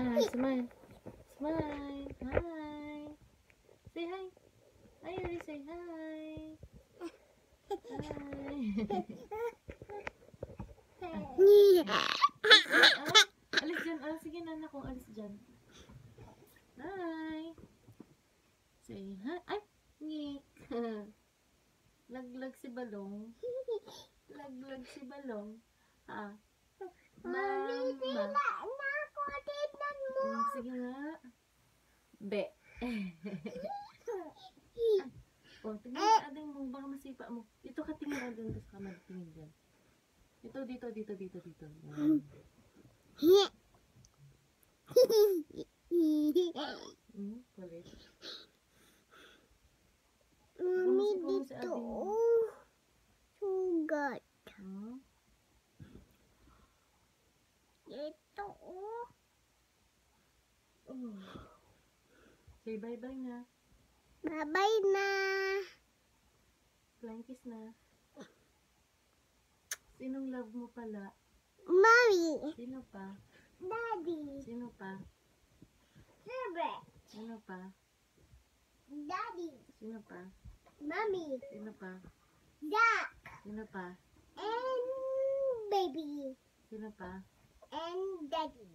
Smile, smile. Smile. Hi. Say hi. Hi, Yuri. Say hi. Hi. Alis dyan. Sige na, anak kong alis dyan. Hi. Say hi. Ay, ngik. Laglag si Balong. Laglag si Balong. Ha? Mama. Sige nga. Be. Oh, tingnan sa ading mo. Baka masipa mo. Dito ka tingin ka dun sa kamay. Tingin dyan. Dito. Kulit. Mami, dito. Sugat. Dito. Say bye-bye na. Bye-bye na. Flying kiss na. Sinong love mo pala? Mommy. Sino pa? Daddy. Sino pa? Herbert. Sino pa? Daddy. Sino pa? Mommy. Sino pa? Duck. Sino pa? And baby. Sino pa? And daddy.